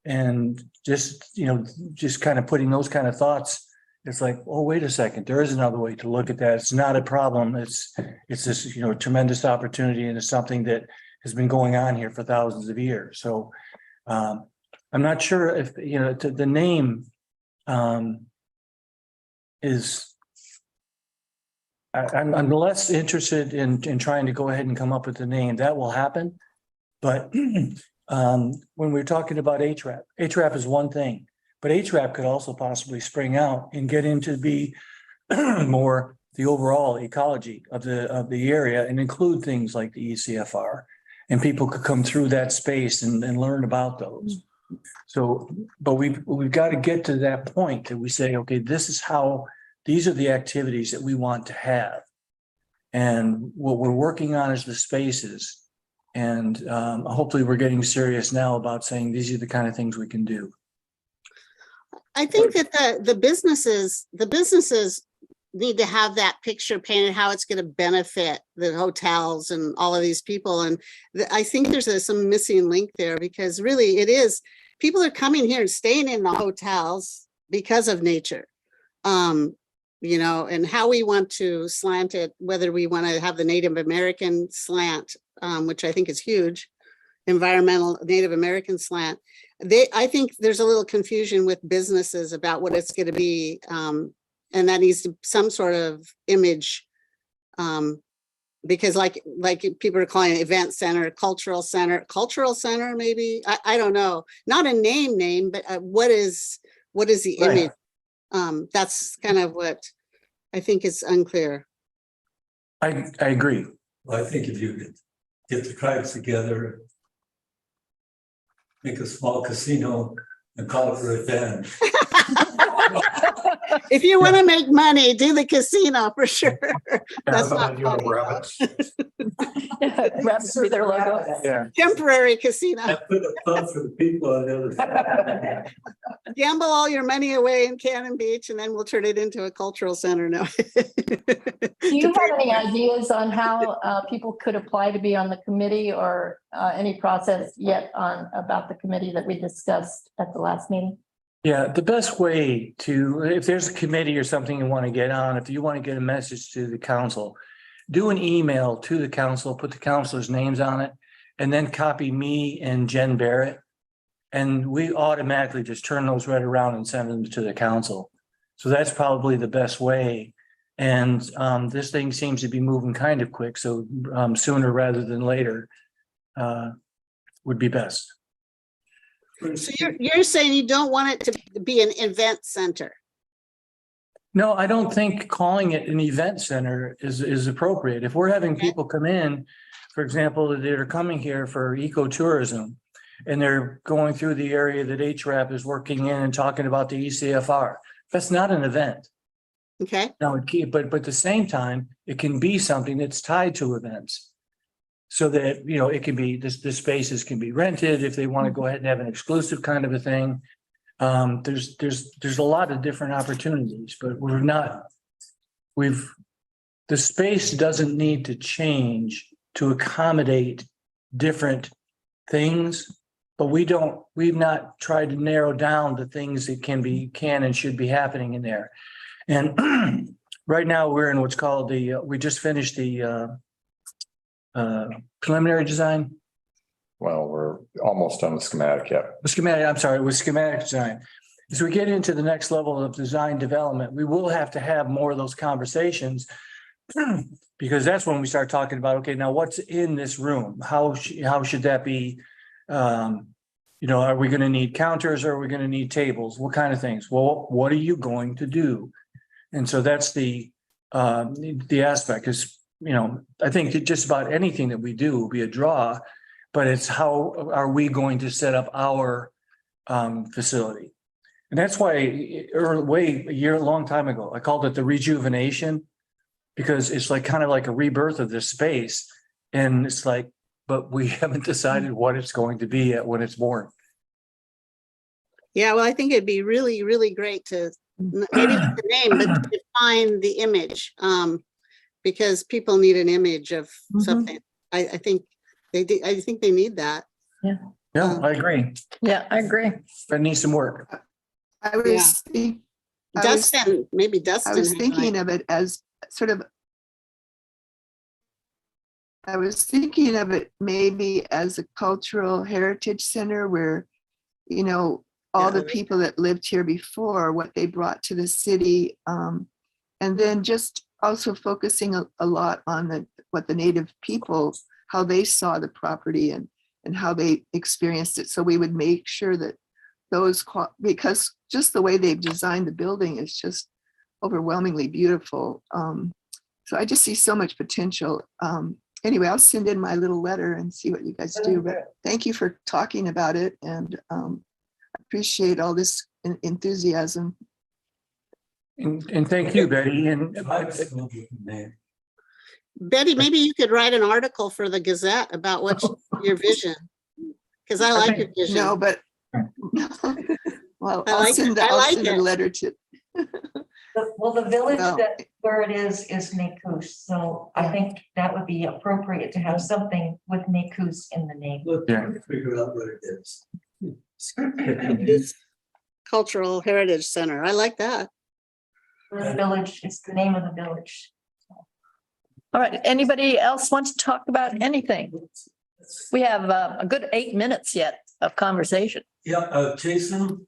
And just kind of putting those kind of thoughts, it's like, oh, wait a second, there is another way to look at that. It's not a problem. It's this, tremendous opportunity, and it's something that has been going on here for thousands of years. So I'm not sure if, the name is, I'm less interested in trying to go ahead and come up with the name. That will happen. But when we're talking about HRAP is one thing. But HRAP could also possibly spring out and get into be more the overall ecology of the area and include things like the ECFR, and people could come through that space and learn about those. So, but we've got to get to that point that we say, okay, these are the activities that we want to have, and what we're working on is the spaces, and hopefully we're getting serious now about saying these are the kind of things we can do. I think that the businesses need to have that picture painted, how it's going to benefit the hotels and all of these people. And I think there's some missing link there, because really it is, people are coming here and staying in the hotels because of nature. And how we want to slant it, whether we want to have the Native American slant, which I think is huge, environmental Native American slant. I think there's a little confusion with businesses about what it's going to be. And that needs to some sort of image. Because like people are calling it event center, cultural center, maybe, I don't know, not a name, but what is the image? That's kind of what I think is unclear. I agree. Well, I think if you could get the tribes together, make a small casino and call it for a event. If you want to make money, do the casino for sure. That's not funny. Rabbits. Rabbits be their logo. Yeah. Temporary casino. I put a fun for the people on the other side. Gamble all your money away in Cannon Beach, and then we'll turn it into a cultural center. No. Do you have any ideas on how people could apply to be on the committee, or any process yet about the committee that we discussed at the last meeting? Yeah, the best way to, if there's a committee or something you want to get on, if you want to get a message to the council, do an email to the council, put the councilors' names on it, and then copy me and Jen Barrett. And we automatically just turn those right around and send them to the council. So that's probably the best way. And this thing seems to be moving kind of quick, so sooner rather than later would be best. So you're saying you don't want it to be an event center? No, I don't think calling it an event center is appropriate. If we're having people come in, for example, that are coming here for ecotourism, and they're going through the area that HRAP is working in and talking about the ECFR, that's not an event. Okay, Now, but at the same time, it can be something that's tied to events. So that, you know, it can be, the spaces can be rented if they want to go ahead and have an exclusive kind of a thing. There's a lot of different opportunities, but the space doesn't need to change to accommodate different things. But we've not tried to narrow down the things that can and should be happening in there. And right now we're in what's called we just finished the preliminary design. Well, we're almost done with schematic yet. The schematic, I'm sorry, with schematic design. As we get into the next level of design development, we will have to have more of those conversations. Because that's when we start talking about, okay, now what's in this room? How should that be? You know, are we going to need counters or are we going to need tables? What kind of things? Well, what are you going to do? And so that's the aspect is, you know, I think that just about anything that we do will be a draw, but it's how are we going to set up our facility? And that's why a long time ago, I called it the rejuvenation, because it's like kind of like a rebirth of this space. And it's like, but we haven't decided what it's going to be yet when it's born. yeah, well, I think it'd be really, really great to, maybe not the name, but to define the image. Because people need an image of something. I think they need that. Yeah, I agree. Yeah, I agree. That needs some work. I was thinking. Dustin, maybe Dustin. I was thinking of it as sort of. I was thinking of it maybe as a cultural heritage center where, you know, all the people that lived here before, what they brought to the city, and then just also focusing a lot on what the native people, how they saw the property and how they experienced it. So we would make sure that because just the way they've designed the building is just overwhelmingly beautiful. So I just see so much potential. Anyway, I'll send in my little letter and see what you guys do. But thank you for talking about it, and appreciate all this enthusiasm. And thank you, Betty. And Betty, maybe you could write an article for the Gazette about what's your vision. Because I like your vision. No, but well, I'll send a letter to. Well, the village where it is Nakus, so I think that would be appropriate to have something with Nakus in the name. Figure out what it is. It's Cultural Heritage Center. I like that. The village, it's the name of the village. All right, anybody else want to talk about anything? We have a good 8 minutes yet of conversation. Yeah, Jason,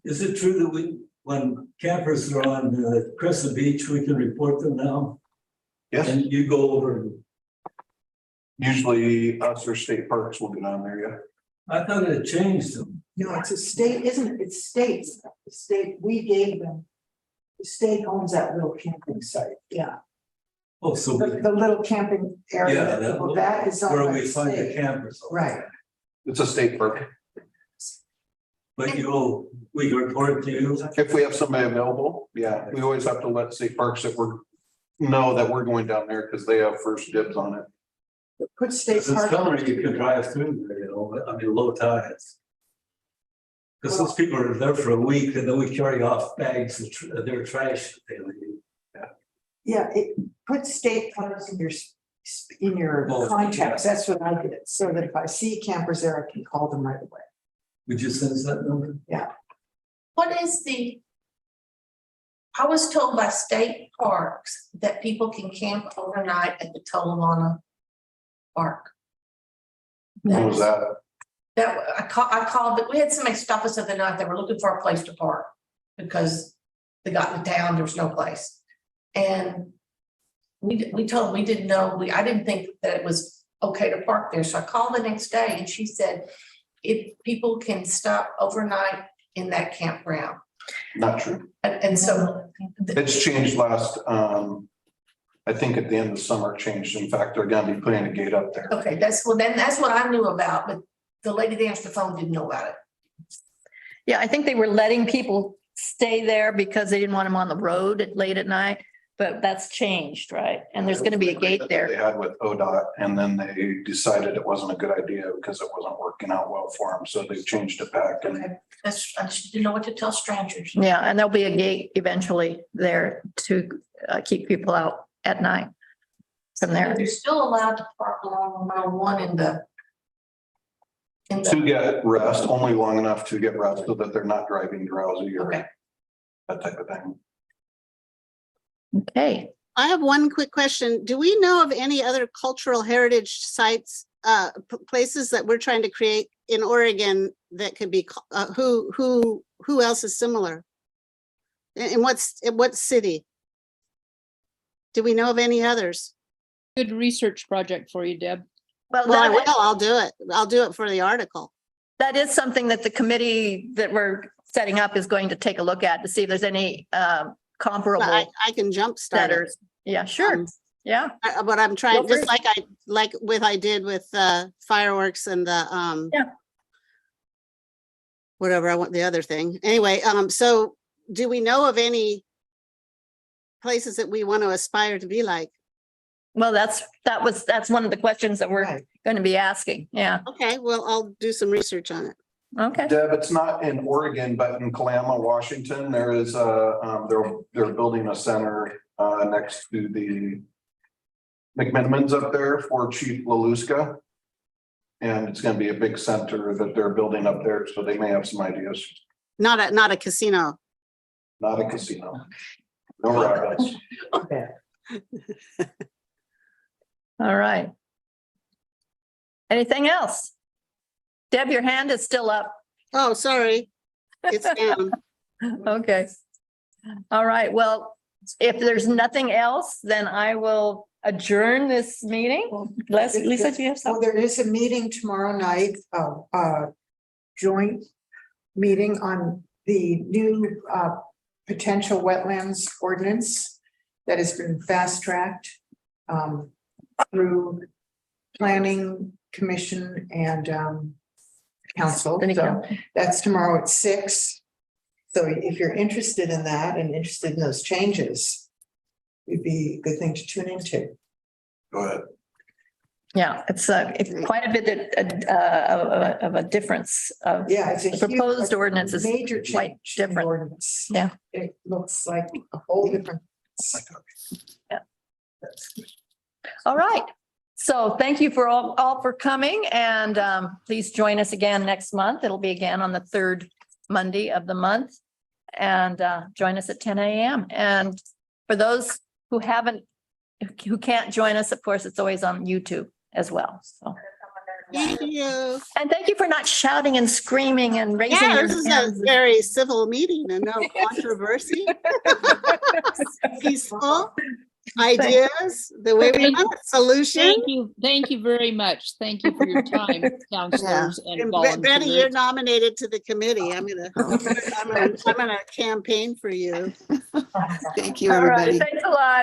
is it true that when campers are on Crescent Beach, we can report them now? Yes. And you go over. And usually us or state parks will get on there, yeah. I thought it changed them. No, it's a state, isn't it? It's states. The state, we gave them. The state owns that little camping site. Yeah. Oh, so The little camping area. That is where owned by we the find the state. campers. Right. It's a state park. But we can report to you. If we have somebody available, yeah, we always have to let state parks that know that we're going down there because they have first dibs on it. Put state This park. summer you can drive through there, but I mean, low tides. Because those people are there for a week and then we carry off bags of their trash. That they leave. Yeah, put state parks in your Well, contacts. yeah. That's what I did. So that if I see campers there, I can call them right away. Would you send us that number? What is I was told by state parks that people can camp overnight at the Tullahoma Park. What was that? That I called, but we had somebody stop us the other night. They were looking for a place to park because they got in town, there was no place. And we told them we didn't know, I didn't think that it was okay to park there. So I called the next day and she said, if people can stop overnight in that campground. Not true. And so. It's changed last, I think at the end of summer it changed. In fact, they're gonna be putting a gate up there. Okay, that's what I knew about, but the lady that answered the phone didn't know about it. Yeah, I think they were letting people stay there because they didn't want them on the road late at night, but that's changed, right? And there's gonna be a gate They there. had with ODOT and then they decided it wasn't a good idea because it wasn't working out well for them. So they've changed it back and Okay, I just didn't know what to tell strangers. Yeah, and there'll be a gate eventually there to keep people out at night from there. You're still allowed to park along 101 in the. to get rest, only long enough to get rest so that they're not driving drowsy or Okay. that type of thing. Okay, I have one quick question. Do we know of any other cultural heritage sites, places that we're trying to create in Oregon that could be, who else is similar? In what city? Do we know of any others? Good research project for you, Deb. well, Well, I will, I'll do it. I'll do it for the article. that is something that the committee that we're setting up is going to take a look at to see if there's any But comparable I can jumpstart it. centers. Yeah, sure. Yeah, But I'm trying, Feel just free. I did with fireworks and the Yeah. whatever I want, the other thing. Anyway, so do we know of any places that we want to aspire to be like? well, that's one of the questions that we're Right. going to be asking. Yeah, Okay, well, I'll do some research on it. okay. Deb, it's not in Oregon, but in Kalama, Washington, there is they're building a center next to the McMinimans up there for Chief Laluska. And it's gonna be a big center that they're building up there, so they may have some ideas. Not a casino. Not a casino. No rabbits. Okay. All right. Anything else? Deb, your hand is still up. Oh, sorry. It's down. Okay. All right. Well, if there's nothing else, then I will adjourn this meeting. Lisa, do you have Well, something? there is a meeting tomorrow night, joint meeting on the new potential wetlands ordinance that has been fast-tracked through planning commission and council. There you So that's tomorrow at 6. So if you're interested in that and interested in those changes, it'd be a good thing to tune into. Go ahead. Yeah, it's quite a bit of a difference of Yeah, it's a the huge- proposed ordinance is major quite change in the different. ordinance. Yeah. It looks like a whole different. All right. So thank you for all for coming and please join us again next month. It'll be again on the 3rd Monday of the month. And join us at 10 a.m. And for those who can't join us, of course, it's always on YouTube as well. So, Thank you. and thank you for not shouting and screaming and raising Yeah, your this is a hands. very civil meeting and no controversy. Peaceful ideas, the way we want it, solution. Thank you very much. Thank you for your time, counselors and And Betty, you're volunteers. nominated to the committee. I'm gonna campaign for you. Thank you, All right, everybody. thanks a lot.